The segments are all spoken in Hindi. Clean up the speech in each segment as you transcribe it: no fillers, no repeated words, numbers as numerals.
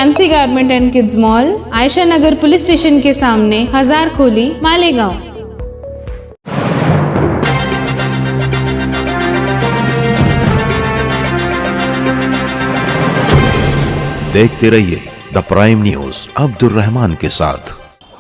Fancy garment and kids mall, Ayesha Nagar police station के सामने, हजार खोली, मालेगांव। देखते रहिए the prime news Abdul Rahman के साथ।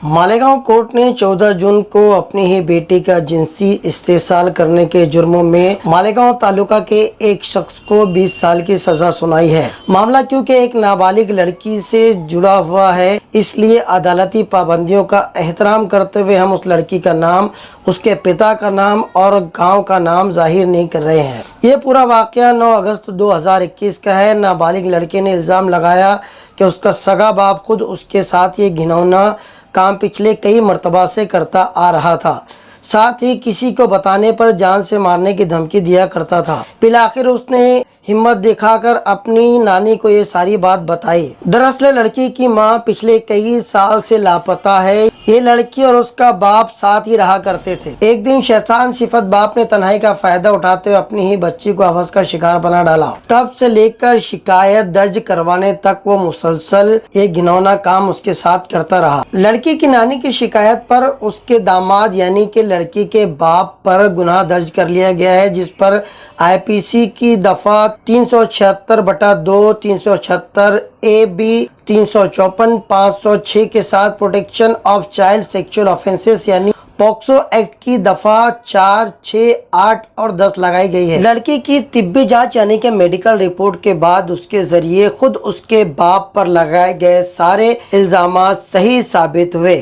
मालेगांव कोर्ट ने 14 जून को अपनी ही बेटी का जिनसी इस्तेसाल करने के जुर्मों में मालेगांव तालुका के एक शख्स को 20 साल की सजा सुनाई है। मामला क्योंकि एक नाबालिग लड़की से जुड़ा हुआ है, इसलिए अदालती पाबंदियों का एहतराम करते हुए हम उस लड़की का नाम, उसके पिता का नाम और गांव का नाम जाहिर नहीं कर रहे हैं। ये पूरा वाकया 9 अगस्त 2021 का है। नाबालिग लड़के ने इल्ज़ाम लगाया कि उसका सगा बाप खुद उसके साथ ये घिनौना काम पिछले कई मर्तबा से करता आ रहा था, साथ ही किसी को बताने पर जान से मारने की धमकी दिया करता था। फिर उसने हिम्मत दिखाकर अपनी नानी को ये सारी बात बताई। दरअसल लड़की की मां पिछले कई साल से लापता है। ये लड़की और उसका बाप साथ ही रहा करते थे। एक दिन शैतान सिफत बाप ने तन्हाई का फायदा उठाते हुए अपनी ही बच्ची को हवस का शिकार बना डाला। तब से लेकर शिकायत दर्ज करवाने तक वो मुसलसल ये घिनौना काम उसके साथ करता रहा। लड़की की नानी की शिकायत पर उसके दामाद यानी कि लड़की के बाप पर गुनाह दर्ज कर लिया गया है, जिस पर IPC की दफा 376/2, 376 AB, 354, 506 के साथ protection of child sexual offences यानी पॉक्सो एक्ट की दफा 4, 6, 8 और 10 लगाई गई है। लड़की की तिब्बी जांच यानी कि मेडिकल रिपोर्ट के बाद उसके जरिए खुद उसके बाप पर लगाए गए सारे इल्जामात सही साबित हुए।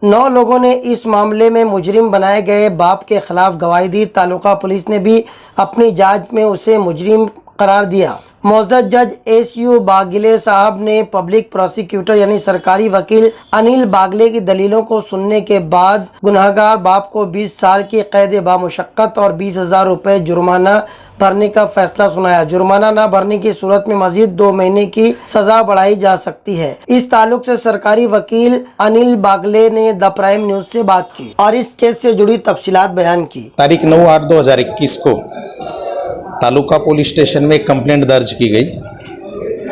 9 लोगों ने इस मामले में मुजरिम बनाए गए बाप के खिलाफ गवाही दी। तालुका पुलिस ने भी अपनी जांच में उसे मुजरिम करार दिया। मोअज़्ज़ज़ जज SU बागले साहब ने पब्लिक प्रोसिक्यूटर यानी सरकारी वकील अनिल बागले की दलीलों को सुनने के बाद गुनहगार बाप को 20 साल की कैद बामुशक्कत और 20,000 रुपये जुर्माना भरने का फैसला सुनाया। जुर्माना न भरने की सूरत में मजीद 2 महीने की सजा बढ़ाई जा सकती है। इस ताल्लुक से सरकारी वकील अनिल बागले ने द प्राइम न्यूज से बात की और इस केस से जुड़ी तफसीलात बयान की। तारीख 9/8/2021 को तालुका पुलिस स्टेशन में एक कंप्लेंट दर्ज की गई।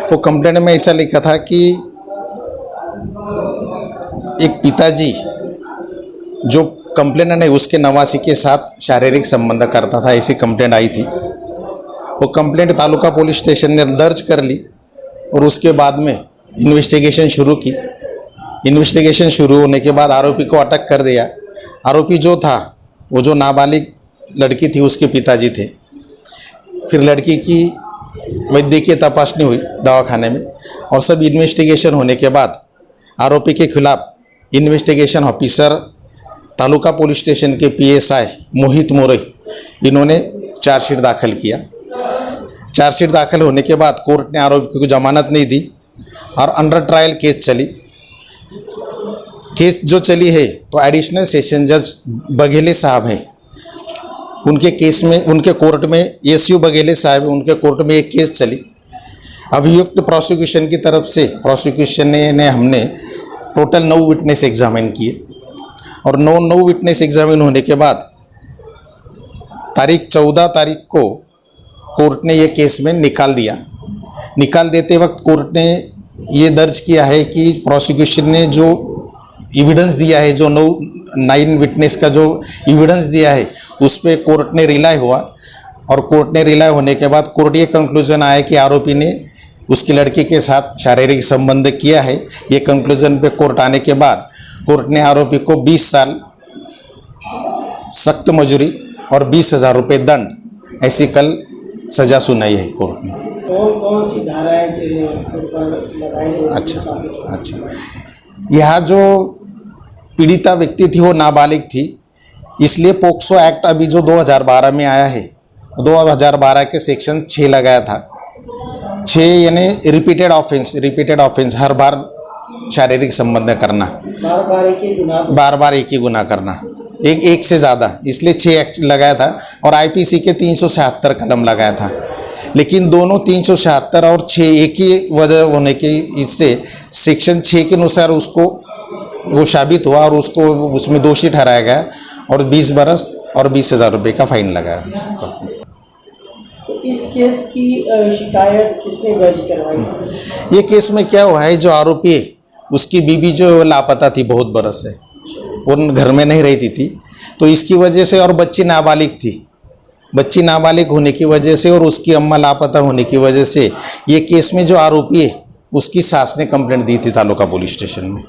तो कंप्लेंट में ऐसा लिखा था कि एक पिताजी जो कंप्लेंट है उसके नवासी के साथ शारीरिक संबंध करता था, ऐसी कंप्लेंट आई थी। वो कंप्लेंट तालुका पुलिस स्टेशन ने दर्ज कर ली और उसके बाद में इन्वेस्टिगेशन शुरू की। इन्वेस्टिगेशन शुरू होने के बाद आरोपी को अटक कर दिया। आरोपी जो था वो जो नाबालिग लड़की थी उसके पिताजी थे। फिर लड़की की वैद्यकीय तपासनी हुई दवाखाने में और सब इन्वेस्टिगेशन होने के बाद आरोपी के खिलाफ investigation officer taluka police station के PSI मोहित मोरे इन्होंने चार्जशीट दाखिल किया। चार्जशीट दाखिल होने के बाद कोर्ट ने आरोपी को जमानत नहीं दी और अंडर ट्रायल केस चली। केस जो चली है तो एडिशनल सेशन जज बघेले साहब हैं, उनके केस में उनके कोर्ट में SU बघेले साहब उनके कोर्ट में एक केस चली। अभियुक्त प्रोसिक्यूशन की तरफ से प्रोसिक्यूशन ने हमने टोटल 9 विटनेस एग्जामिन किए और 9 विटनेस एग्जामिन होने के बाद तारीख 14 तारीख को कोर्ट ने ये केस में निकाल दिया। निकाल देते वक्त कोर्ट ने ये दर्ज किया है कि प्रोसिक्यूशन ने जो एविडेंस दिया है, जो 9 विटनेस का जो एविडेंस दिया है उस पर कोर्ट ने रिलाई हुआ और कोर्ट ने रिलाई होने के बाद कोर्ट ये कंक्लूजन आया कि आरोपी ने उसकी लड़की के साथ शारीरिक संबंध किया है। ये कंक्लूजन पे कोर्ट आने के बाद कोर्ट ने आरोपी को 20 साल सख्त मजूरी और 20,000 रुपये दंड ऐसी कल सजा सुनाई है कोर्ट ने। कौन सी धाराएं लगाई गई? अच्छा, यहाँ जो पीड़िता व्यक्ति थी वो नाबालिग थी, इसलिए पोक्सो एक्ट अभी जो 2012 में आया है 2012 के सेक्शन 6 लगाया था। 6 यानी रिपीटेड ऑफेंस हर बार शारीरिक संबंध करना, बार बार एक ही गुनाह करना, एक से ज़्यादा, इसलिए 6 एक्ट लगाया था और IPC के 376 कलम लगाया था। लेकिन दोनों 376 और 6 एक ही वजह होने के इससे सेक्शन 6 के अनुसार उसको वो साबित हुआ और उसको उसमें दोषी ठहराया गया और 20 बरस और 20,000 रुपये का फाइन लगाया। तो तो इस केस की शिकायत किसने दर्ज करवाई? ये केस में क्या हुआ है, जो आरोपी है उसकी बीबी जो लापता थी बहुत बरस से, वो घर में नहीं रहती थी, तो इसकी वजह से, और बच्ची नाबालिग थी, बच्ची नाबालिग होने की वजह से और उसकी अम्मा लापता होने की वजह से ये केस में जो आरोपी है उसकी सास ने कंप्लेंट दी थी तालुका पुलिस स्टेशन में।